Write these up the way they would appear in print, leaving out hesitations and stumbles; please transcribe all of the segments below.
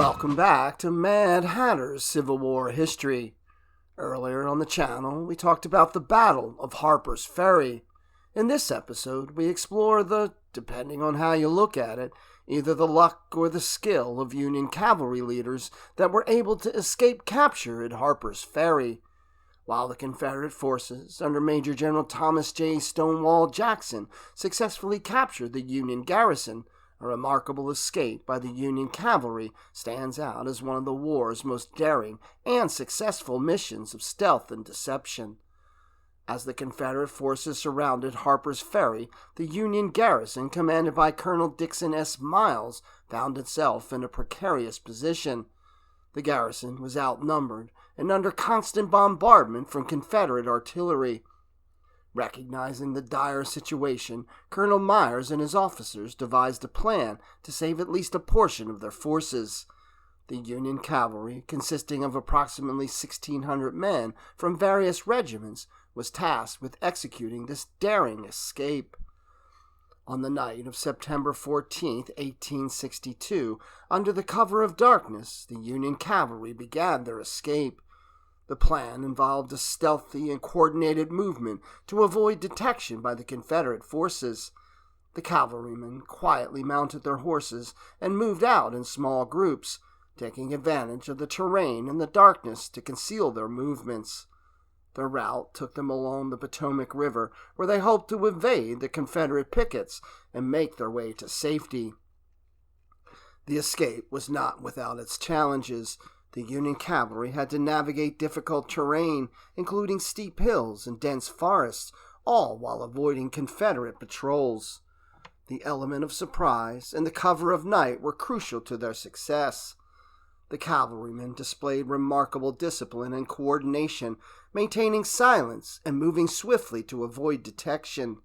Welcome back to Mad Hatter's Civil War history. Earlier on the channel, we talked about the Battle of Harpers Ferry. In this episode, we explore the, depending on how you look at it, either the luck or the skill of Union cavalry leaders that were able to escape capture at Harpers Ferry, while the Confederate forces under Major General Thomas J. Stonewall Jackson successfully captured the Union garrison. A remarkable escape by the Union cavalry stands out as one of the war's most daring and successful missions of stealth and deception. As the Confederate forces surrounded Harper's Ferry, the Union garrison, commanded by Colonel Dixon S. found itself in a precarious position. The garrison was outnumbered and under constant bombardment from Confederate artillery. Recognizing the dire situation, Colonel Myers and his officers devised a plan to save at least a portion of their forces. The Union cavalry, consisting of approximately 1,600 men from various regiments, was tasked with executing this daring escape. On the night of September 14, 1862, under the cover of darkness, the Union cavalry began their escape. The plan involved a stealthy and coordinated movement to avoid detection by the Confederate forces. The cavalrymen quietly mounted their horses and moved out in small groups, taking advantage of the terrain and the darkness to conceal their movements. Their route took them along the Potomac River, where they hoped to evade the Confederate pickets and make their way to safety. The escape was not without its challenges. The Union cavalry had to navigate difficult terrain, including steep hills and dense forests, all while avoiding Confederate patrols. The element of surprise and the cover of night were crucial to their success. The cavalrymen displayed remarkable discipline and coordination, maintaining silence and moving swiftly to avoid detection.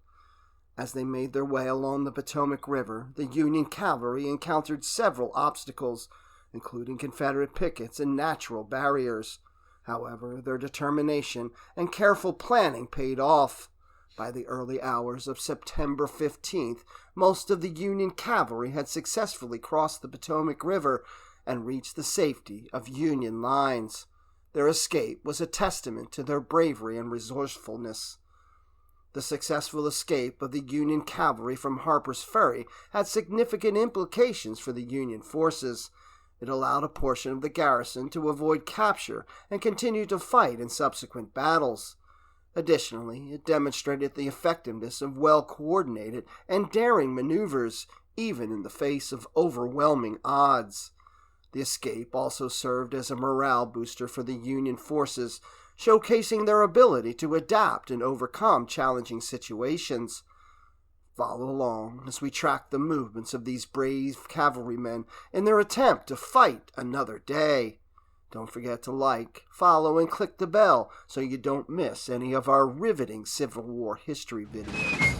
As they made their way along the Potomac River, the Union cavalry encountered several obstacles, including Confederate pickets and natural barriers. However, their determination and careful planning paid off. By the early hours of September 15th, most of the Union cavalry had successfully crossed the Potomac River and reached the safety of Union lines. Their escape was a testament to their bravery and resourcefulness. The successful escape of the Union cavalry from Harper's Ferry had significant implications for the Union forces. It allowed a portion of the garrison to avoid capture and continue to fight in subsequent battles. Additionally, it demonstrated the effectiveness of well-coordinated and daring maneuvers, even in the face of overwhelming odds. The escape also served as a morale booster for the Union forces, showcasing their ability to adapt and overcome challenging situations. Follow along as we track the movements of these brave cavalrymen in their attempt to fight another day. Don't forget to like, follow, and click the bell so you don't miss any of our riveting Civil War history videos.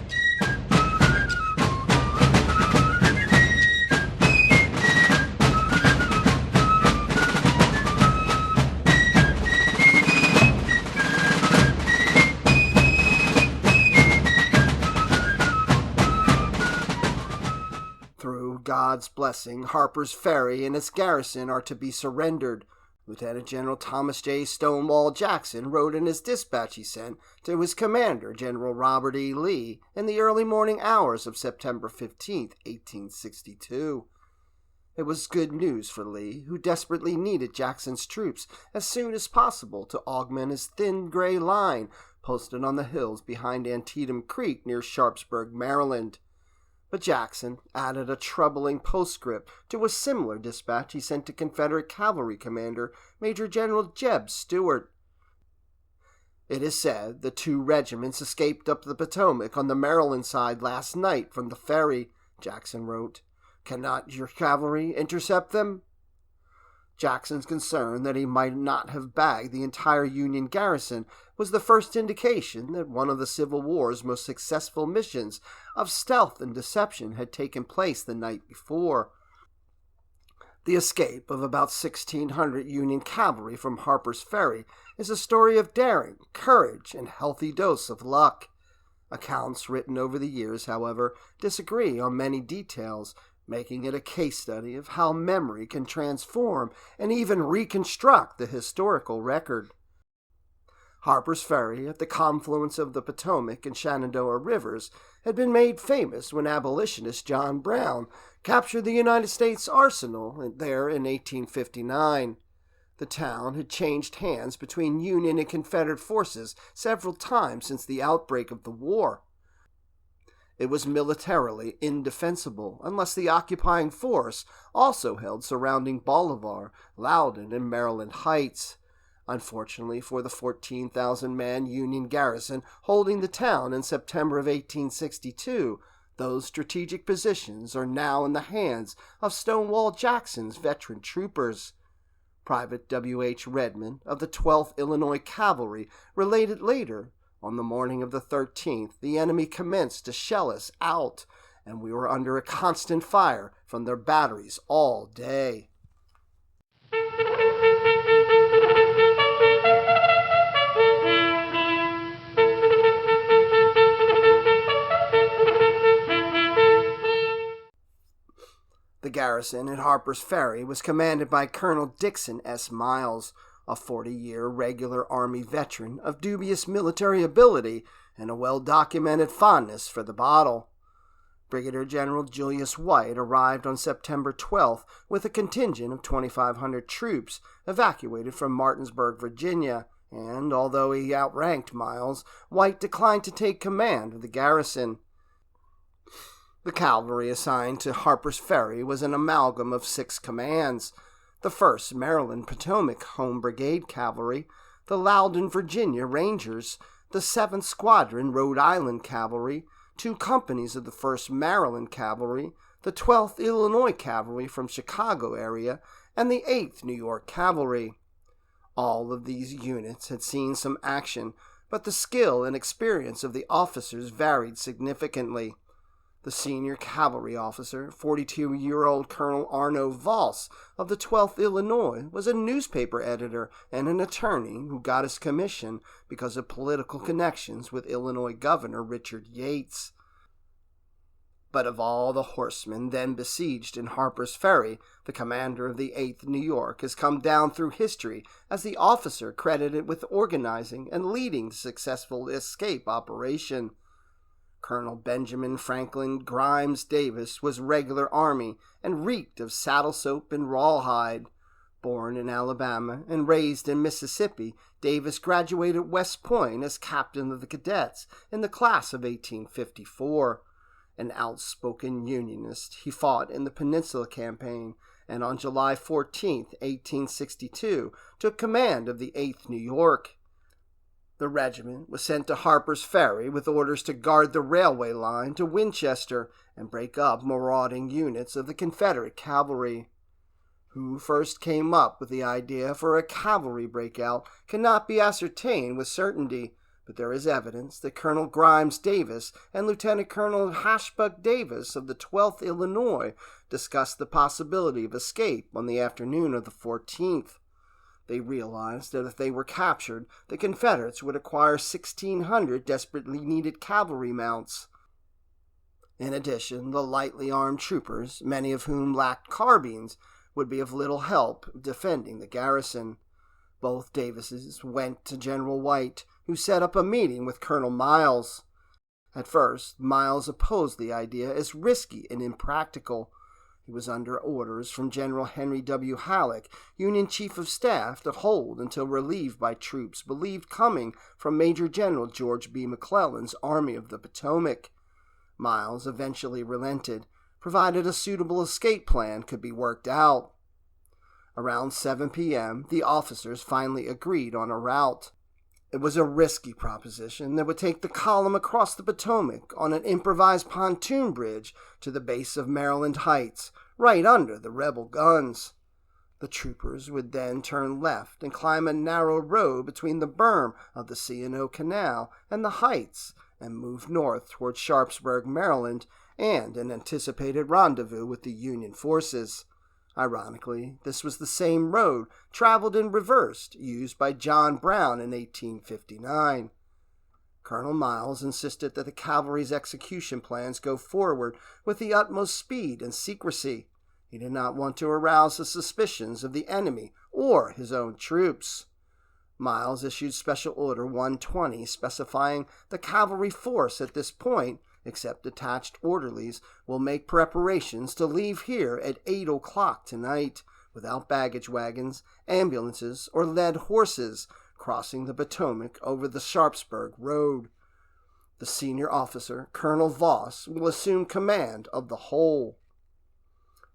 Through God's blessing, Harper's Ferry and its garrison are to be surrendered. Lieutenant General Thomas J. Stonewall Jackson wrote in his dispatch he sent to his commander, General Robert E. Lee, in the early morning hours of September 15, 1862. It was good news for Lee, who desperately needed Jackson's troops as soon as possible to augment his thin gray line posted on the hills behind Antietam Creek near Sharpsburg, Maryland. But Jackson added a troubling postscript to a similar dispatch he sent to Confederate cavalry commander Major General Jeb Stuart. It is said the 2 regiments escaped up the Potomac on the Maryland side last night from the ferry, Jackson wrote. Cannot your cavalry intercept them? Jackson's concern that he might not have bagged the entire Union garrison was the first indication that one of the Civil War's most successful missions of stealth and deception had taken place the night before. The escape of about 1,600 Union cavalry from Harper's Ferry is a story of daring, courage, and healthy dose of luck. Accounts written over the years, however, disagree on many details, making it a case study of how memory can transform and even reconstruct the historical record. Harper's Ferry, at the confluence of the Potomac and Shenandoah rivers, had been made famous when abolitionist John Brown captured the United States Arsenal there in 1859. The town had changed hands between Union and Confederate forces several times since the outbreak of the war. It was militarily indefensible unless the occupying force also held surrounding Bolivar, Loudoun, and Maryland Heights. Unfortunately for the 14,000-man Union garrison holding the town in September of 1862, those strategic positions are now in the hands of Stonewall Jackson's veteran troopers. Private W.H. Redmond of the 12th Illinois Cavalry related later, on the morning of the 13th, the enemy commenced to shell us out, and we were under a constant fire from their batteries all day. The garrison at Harper's Ferry was commanded by Colonel Dixon S. Miles, a 40-year regular Army veteran of dubious military ability and a well-documented fondness for the bottle. Brigadier General Julius White arrived on September 12th with a contingent of 2,500 troops evacuated from Martinsburg, Virginia, and although he outranked Miles, White declined to take command of the garrison. The cavalry assigned to Harper's Ferry was an amalgam of 6 commands: the 1st Maryland Potomac Home Brigade Cavalry, the Loudoun, Virginia Rangers, the 7th Squadron Rhode Island Cavalry, 2 companies of the 1st Maryland Cavalry, the 12th Illinois Cavalry from Chicago area, and the 8th New York Cavalry. All of these units had seen some action, but the skill and experience of the officers varied significantly. The senior cavalry officer, 42-year-old Colonel Arno Valse of the 12th Illinois, was a newspaper editor and an attorney who got his commission because of political connections with Illinois Governor Richard Yates. But of all the horsemen then besieged in Harper's Ferry, the commander of the 8th New York has come down through history as the officer credited with organizing and leading the successful escape operation. Colonel Benjamin Franklin Grimes Davis was regular Army and reeked of saddle soap and rawhide. Born in Alabama and raised in Mississippi, Davis graduated West Point as captain of the cadets in the class of 1854. An outspoken Unionist, he fought in the Peninsula Campaign and on July 14, 1862, took command of the 8th New York. The regiment was sent to Harper's Ferry with orders to guard the railway line to Winchester and break up marauding units of the Confederate cavalry. Who first came up with the idea for a cavalry breakout cannot be ascertained with certainty, but there is evidence that Colonel Grimes Davis and Lieutenant Colonel Sharpsburg Davis of the 12th Illinois discussed the possibility of escape on the afternoon of the 14th. They realized that if they were captured, the Confederates would acquire 1,600 desperately needed cavalry mounts. In addition, the lightly armed troopers, many of whom lacked carbines, would be of little help defending the garrison. Both Davises went to General White, who set up a meeting with Colonel Miles. At first, Miles opposed the idea as risky and impractical. He was under orders from General Henry W. Halleck, Union Chief of Staff, to hold until relieved by troops believed coming from Major General George B. McClellan's Army of the Potomac. Miles eventually relented, provided a suitable escape plan could be worked out. Around 7 p.m., the officers finally agreed on a route. It was a risky proposition that would take the column across the Potomac on an improvised pontoon bridge to the base of Maryland Heights, right under the rebel guns. The troopers would then turn left and climb a narrow road between the berm of the C&O Canal and the Heights and move north toward Sharpsburg, Maryland, and an anticipated rendezvous with the Union forces. Ironically, this was the same road, traveled in reverse, used by John Brown in 1859. Colonel Miles insisted that the cavalry's execution plans go forward with the utmost speed and secrecy. He did not want to arouse the suspicions of the enemy or his own troops. Miles issued Special Order 120 specifying the cavalry force at this point, except detached orderlies, will make preparations to leave here at 8 o'clock tonight, without baggage wagons, ambulances, or led horses, crossing the Potomac over the Sharpsburg road. The senior officer, Colonel Voss, will assume command of the whole.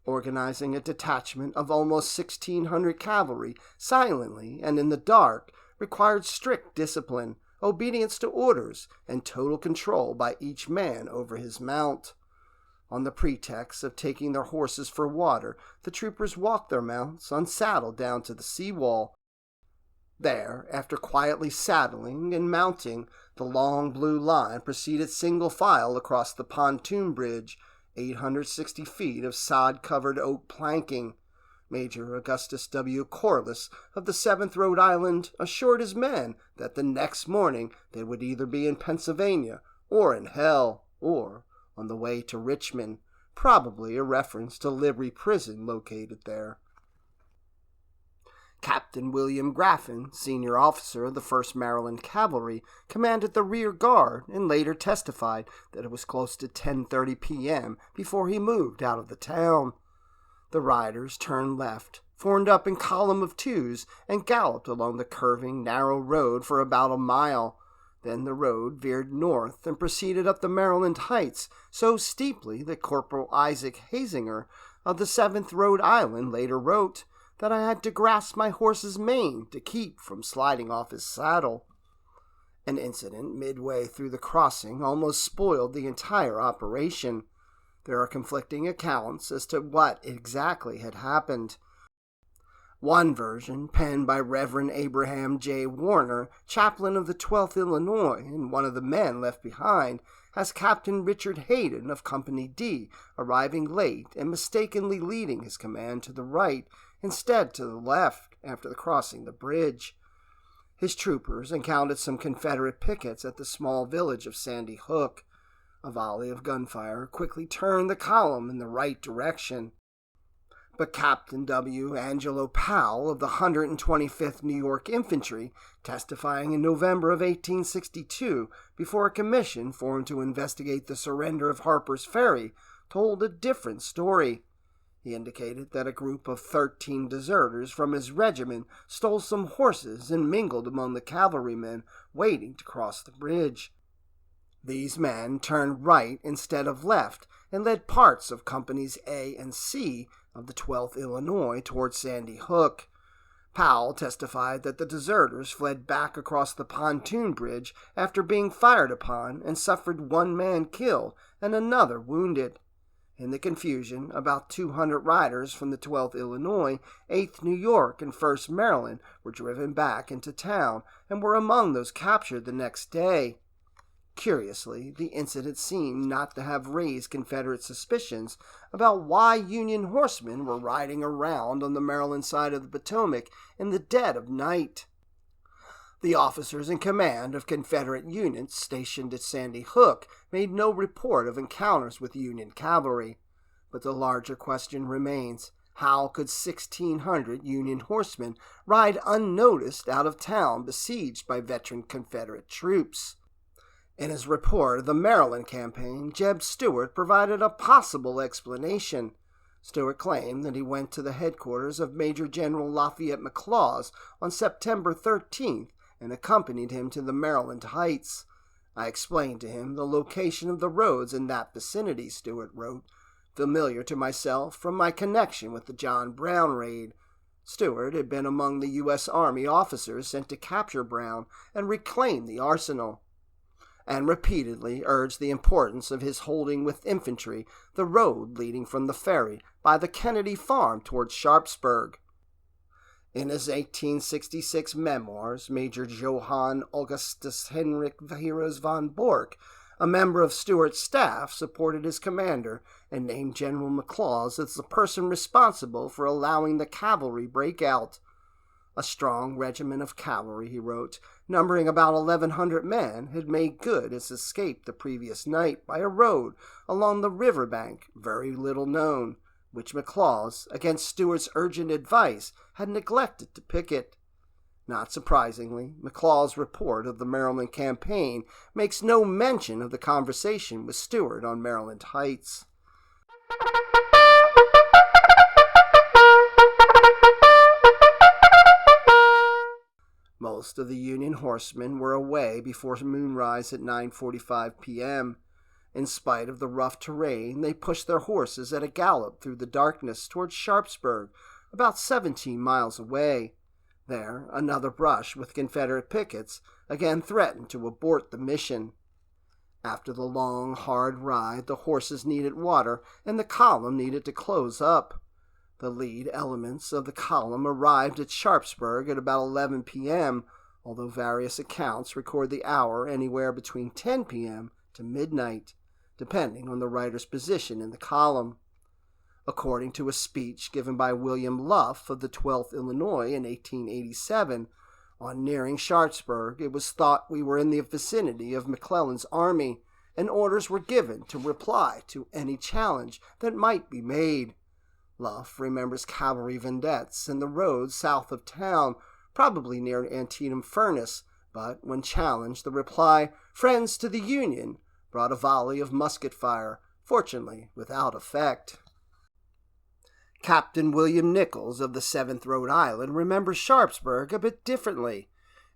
Organizing a detachment of almost 1,600 cavalry silently and in the dark required strict discipline, obedience to orders, and total control by each man over his mount. On the pretext of taking their horses for water, the troopers walked their mounts unsaddled down to the seawall. There, after quietly saddling and mounting, the long blue line proceeded single file across the pontoon bridge, 860 feet of sod-covered oak planking. Major Augustus W. Corliss of the 7th Rhode Island assured his men that the next morning they would either be in Pennsylvania or in hell, or on the way to Richmond, probably a reference to Liberty Prison located there. Captain William Graffin, senior officer of the 1st Maryland Cavalry, commanded the rear guard and later testified that it was close to 10:30 p.m. before he moved out of the town. The riders turned left, formed up in column of twos, and galloped along the curving, narrow road for about a mile. Then the road veered north and proceeded up the Maryland Heights so steeply that Corporal Isaac Hasinger of the 7th Rhode Island later wrote that I had to grasp my horse's mane to keep from sliding off his saddle. An incident midway through the crossing almost spoiled the entire operation. There are conflicting accounts as to what exactly had happened. One version, penned by Reverend Abraham J. Warner, chaplain of the 12th Illinois and one of the men left behind, has Captain Richard Hayden of Company D arriving late and mistakenly leading his command to the right instead to the left after crossing the bridge. His troopers encountered some Confederate pickets at the small village of Sandy Hook. A volley of gunfire quickly turned the column in the right direction. But Captain W. Angelo Powell of the 125th New York Infantry, testifying in November of 1862 before a commission formed to investigate the surrender of Harper's Ferry, told a different story. He indicated that a group of 13 deserters from his regiment stole some horses and mingled among the cavalrymen waiting to cross the bridge. These men turned right instead of left and led parts of Companies A and C of the 12th Illinois toward Sandy Hook. Powell testified that the deserters fled back across the pontoon bridge after being fired upon and suffered one man killed and another wounded. In the confusion, about 200 riders from the 12th Illinois, 8th New York, and 1st Maryland were driven back into town and were among those captured the next day. Curiously, the incident seemed not to have raised Confederate suspicions about why Union horsemen were riding around on the Maryland side of the Potomac in the dead of night. The officers in command of Confederate units stationed at Sandy Hook made no report of encounters with Union cavalry, but the larger question remains: how could 1,600 Union horsemen ride unnoticed out of town besieged by veteran Confederate troops? In his report of the Maryland campaign, Jeb Stuart provided a possible explanation. Stuart claimed that he went to the headquarters of Major General Lafayette McLaws on September 13th and accompanied him to the Maryland Heights. I explained to him the location of the roads in that vicinity, Stuart wrote, familiar to myself from my connection with the John Brown raid. Stuart had been among the U.S. Army officers sent to capture Brown and reclaim the arsenal, and repeatedly urged the importance of his holding with infantry the road leading from the ferry by the Kennedy farm towards Sharpsburg. In his 1866 memoirs, Major Johann Augustus Henrik Heroes von Bork, a member of Stuart's staff, supported his commander and named General McLaws as the person responsible for allowing the cavalry breakout. A strong regiment of cavalry, he wrote, numbering about 1,100 men, had made good its escape the previous night by a road along the riverbank very little known, which McLaws, against Stuart's urgent advice, had neglected to picket. Not surprisingly, McLaws' report of the Maryland campaign makes no mention of the conversation with Stuart on Maryland Heights. Most of the Union horsemen were away before moonrise at 9:45 p.m. In spite of the rough terrain, they pushed their horses at a gallop through the darkness towards Sharpsburg, about 17 miles away. There, another brush with Confederate pickets again threatened to abort the mission. After the long, hard ride, the horses needed water, and the column needed to close up. The lead elements of the column arrived at Sharpsburg at about 11 p.m., although various accounts record the hour anywhere between 10 p.m. to midnight, depending on the writer's position in the column. According to a speech given by William Luff of the 12th Illinois in 1887, on nearing Sharpsburg, it was thought we were in the vicinity of McClellan's army, and orders were given to reply to any challenge that might be made. Luff remembers cavalry vendettes in the road south of town, probably near Antietam Furnace, but when challenged, the reply, "Friends to the Union," brought a volley of musket fire, fortunately without effect. Captain William Nichols of the 7th Rhode Island remembers Sharpsburg a bit differently.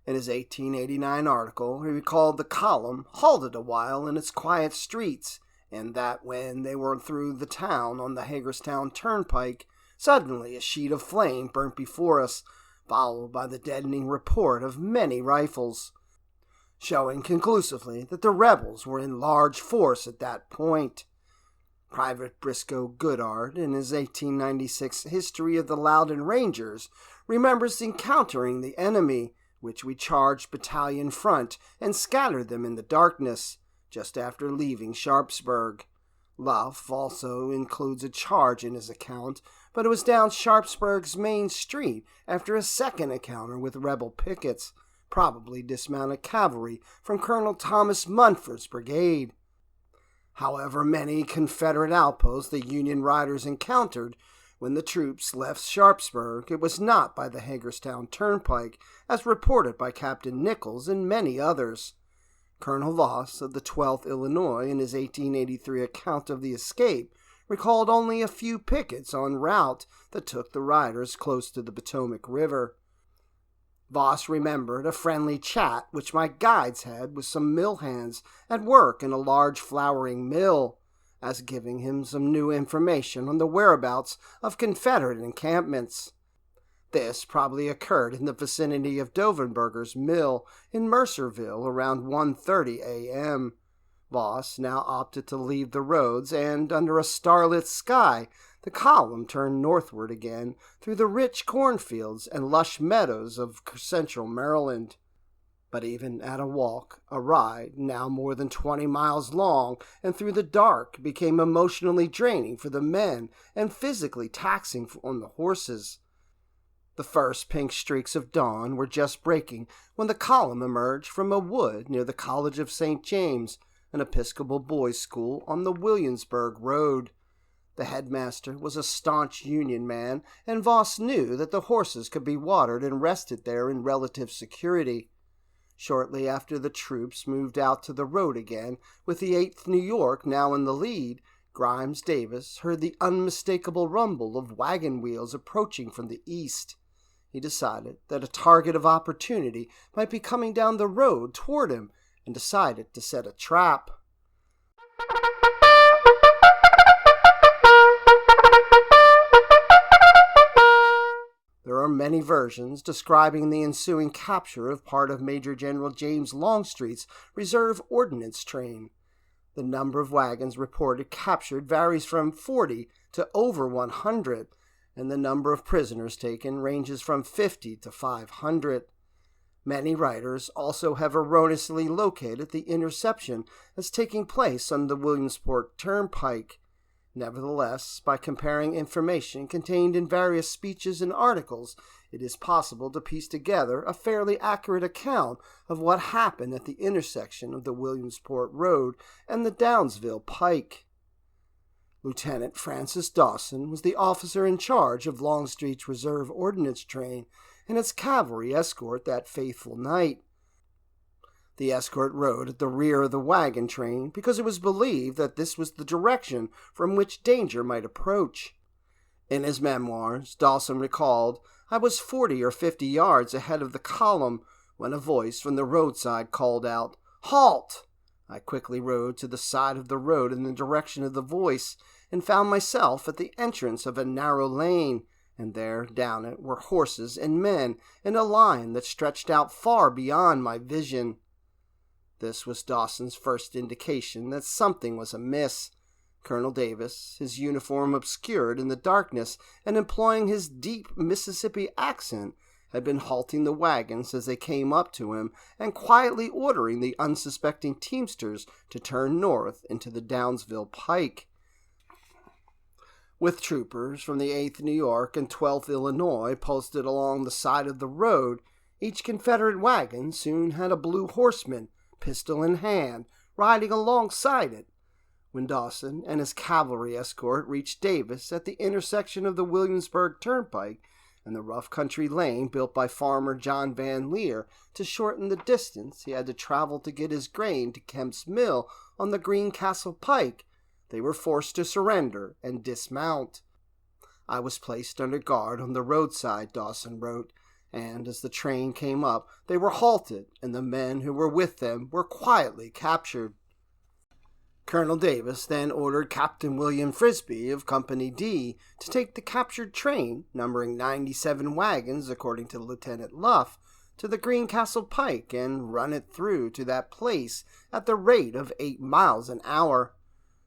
In his 1889 article, he recalled the column halted a while in its quiet streets, and that when they were through the town on the Hagerstown Turnpike, suddenly a sheet of flame burnt before us, followed by the deadening report of many rifles, showing conclusively that the rebels were in large force at that point. Private Briscoe Goodard, in his 1896 History of the Loudoun Rangers, remembers encountering the enemy, which we charged battalion front and scattered them in the darkness, just after leaving Sharpsburg. Luff also includes a charge in his account, but it was down Sharpsburg's main street after a second encounter with rebel pickets, probably dismounted cavalry from Colonel Thomas Munford's brigade. However many Confederate outposts the Union riders encountered when the troops left Sharpsburg, it was not by the Hagerstown Turnpike, as reported by Captain Nichols and many others. Colonel Voss of the 12th Illinois, in his 1883 account of the escape, recalled only a few pickets en route that took the riders close to the Potomac River. Voss remembered a friendly chat which my guides had with some mill hands at work in a large flouring mill, as giving him some new information on the whereabouts of Confederate encampments. This probably occurred in the vicinity of Dovenberger's mill in Mercerville around 1:30 a.m. Voss now opted to leave the roads, and under a starlit sky, the column turned northward again through the rich cornfields and lush meadows of central Maryland. But even at a walk, a ride, now more than 20 miles long, and through the dark, became emotionally draining for the men and physically taxing on the horses. The first pink streaks of dawn were just breaking when the column emerged from a wood near the College of St. James, an Episcopal boys' school on the Williamsburg Road. The headmaster was a staunch Union man, and Voss knew that the horses could be watered and rested there in relative security. Shortly after the troops moved out to the road again, with the 8th New York now in the lead, Grimes Davis heard the unmistakable rumble of wagon wheels approaching from the east. He decided that a target of opportunity might be coming down the road toward him, and decided to set a trap. There are many versions describing the ensuing capture of part of Major General James Longstreet's reserve ordnance train. The number of wagons reported captured varies from 40 to over 100, and the number of prisoners taken ranges from 50 to 500. Many writers also have erroneously located the interception as taking place on the Williamsport Turnpike. Nevertheless, by comparing information contained in various speeches and articles, it is possible to piece together a fairly accurate account of what happened at the intersection of the Williamsport Road and the Downsville Pike. Lieutenant Francis Dawson was the officer in charge of Longstreet's reserve ordnance train and its cavalry escort that faithful night. The escort rode at the rear of the wagon train because it was believed that this was the direction from which danger might approach. In his memoirs, Dawson recalled, "I was 40 or 50 yards ahead of the column when a voice from the roadside called out, 'Halt!' I quickly rode to the side of the road in the direction of the voice and found myself at the entrance of a narrow lane, and there down it were horses and men in a line that stretched out far beyond my vision." This was Dawson's first indication that something was amiss. Colonel Davis, his uniform obscured in the darkness and employing his deep Mississippi accent, had been halting the wagons as they came up to him and quietly ordering the unsuspecting teamsters to turn north into the Downsville Pike. With troopers from the 8th New York and 12th Illinois posted along the side of the road, each Confederate wagon soon had a blue horseman, pistol in hand, riding alongside it. When Dawson and his cavalry escort reached Davis at the intersection of the Williamsburg Turnpike and the rough country lane built by farmer John Van Leer to shorten the distance he had to travel to get his grain to Kemp's Mill on the Greencastle Pike, they were forced to surrender and dismount. "I was placed under guard on the roadside," Dawson wrote, "and as the train came up, they were halted, and the men who were with them were quietly captured." Colonel Davis then ordered Captain William Frisbee of Company D to take the captured train, numbering 97 wagons according to Lieutenant Luff, to the Greencastle Pike and run it through to that place at the rate of 8 miles an hour.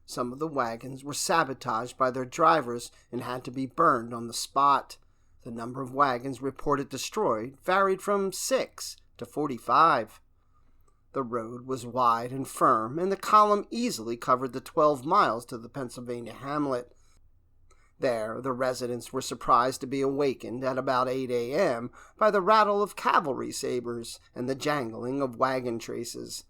Some of the wagons were sabotaged by their drivers and had to be burned on the spot. The number of wagons reported destroyed varied from 6 to 45. The road was wide and firm, and the column easily covered the 12 miles to the Pennsylvania hamlet. There, the residents were surprised to be awakened at about 8 a.m. by the rattle of cavalry sabers and the jangling of wagon traces.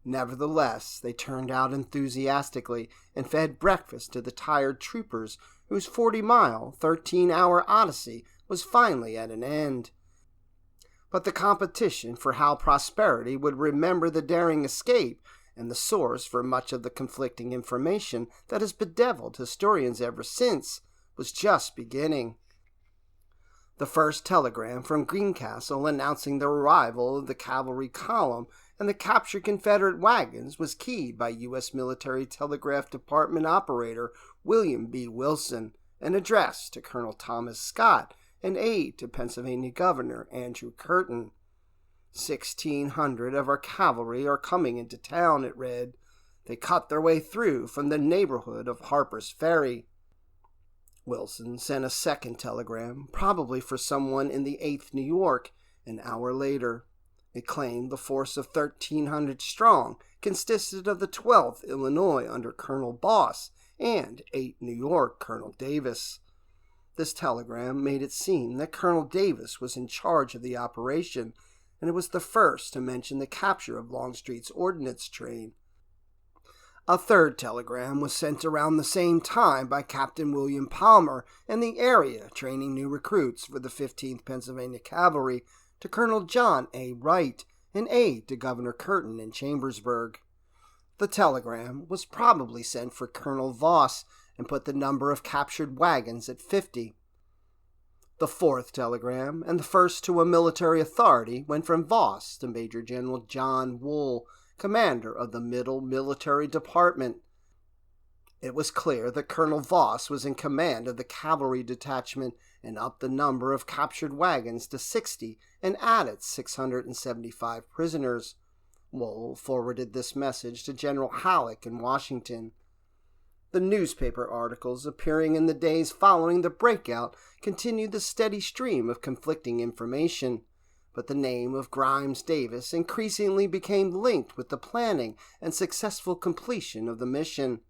Nevertheless, they turned out enthusiastically and fed breakfast to the tired troopers whose 40-mile, 13-hour odyssey was finally at an end. But the competition for how prosperity would remember the daring escape and the source for much of the conflicting information that has bedeviled historians ever since was just beginning. The first telegram from Greencastle announcing the arrival of the cavalry column and the captured Confederate wagons was keyed by U.S. Military Telegraph Department operator William B. Wilson and addressed to Colonel Thomas Scott, an aide to Pennsylvania Governor Andrew Curtin. 1,600 of our cavalry are coming into town, it read. They cut their way through from the neighborhood of Harper's Ferry. Wilson sent a second telegram, probably for someone in the 8th New York, an hour later. It claimed the force of 1,300 strong consisted of the 12th Illinois under Colonel Boss and 8th New York Colonel Davis. This telegram made it seem that Colonel Davis was in charge of the operation, and it was the first to mention the capture of Longstreet's ordnance train. A third telegram was sent around the same time by Captain William Palmer in the area training new recruits for the 15th Pennsylvania Cavalry to Colonel John A. Wright, an aide to Governor Curtin in Chambersburg. The telegram was probably sent for Colonel Voss and put the number of captured wagons at 50. The fourth telegram, and the first to a military authority, went from Voss to Major General John Wool, commander of the Middle Military Department. It was clear that Colonel Voss was in command of the cavalry detachment and upped the number of captured wagons to 60 and added 675 prisoners. Wool forwarded this message to General Halleck in Washington. The newspaper articles appearing in the days following the breakout continued the steady stream of conflicting information, but the name of Grimes Davis increasingly became linked with the planning and successful completion of the mission.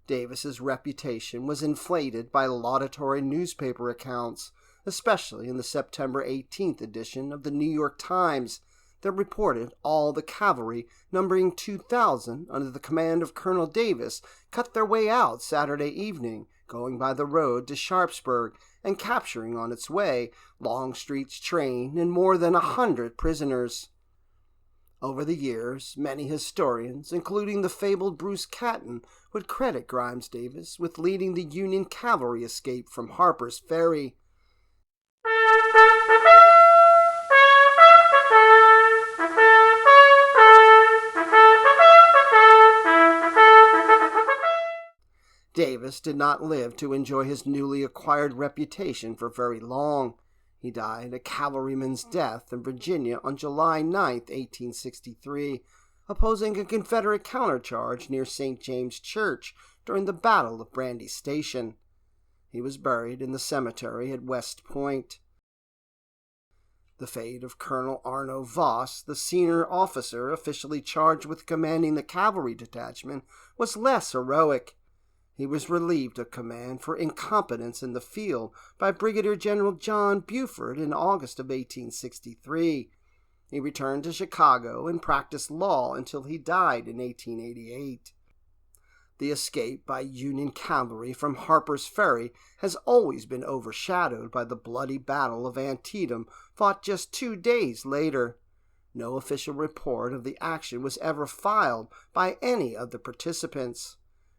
Davis's reputation was inflated by laudatory newspaper accounts, especially in the September 18th edition of the New York Times that reported all the cavalry, numbering 2,000 under the command of Colonel Davis, cut their way out Saturday evening, going by the road to Sharpsburg and capturing on its way Longstreet's train and more than 100 prisoners. Over the years, many historians, including the fabled Bruce Catton, would credit Grimes Davis with leading the Union cavalry escape from Harper's Ferry. Davis did not live to enjoy his newly acquired reputation for very long. He died a cavalryman's death in Virginia on July 9, 1863, opposing a Confederate countercharge near St. James Church during the Battle of Brandy Station. He was buried in the cemetery at West Point. The fate of Colonel Arno Voss, the senior officer officially charged with commanding the cavalry detachment, was less heroic. He was relieved of command for incompetence in the field by Brigadier General John Buford in August of 1863. He returned to Chicago and practiced law until he died in 1888. The escape by Union cavalry from Harper's Ferry has always been overshadowed by the bloody Battle of Antietam, fought just 2 days later. No official report of the action was ever filed by any of the participants.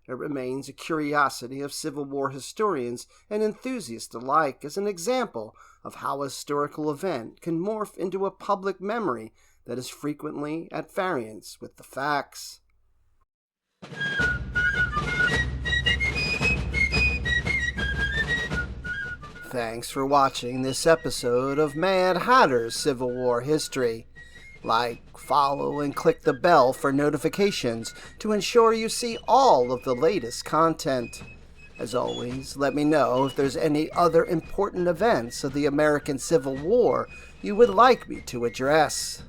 It remains a curiosity of Civil War historians and enthusiasts alike as an example of how a historical event can morph into a public memory that is frequently at variance with the facts. Thanks for watching this episode of Mad Hatter's Civil War History. Like, follow, and click the bell for notifications to ensure you see all of the latest content. As always, let me know if there's any other important events of the American Civil War you would like me to address.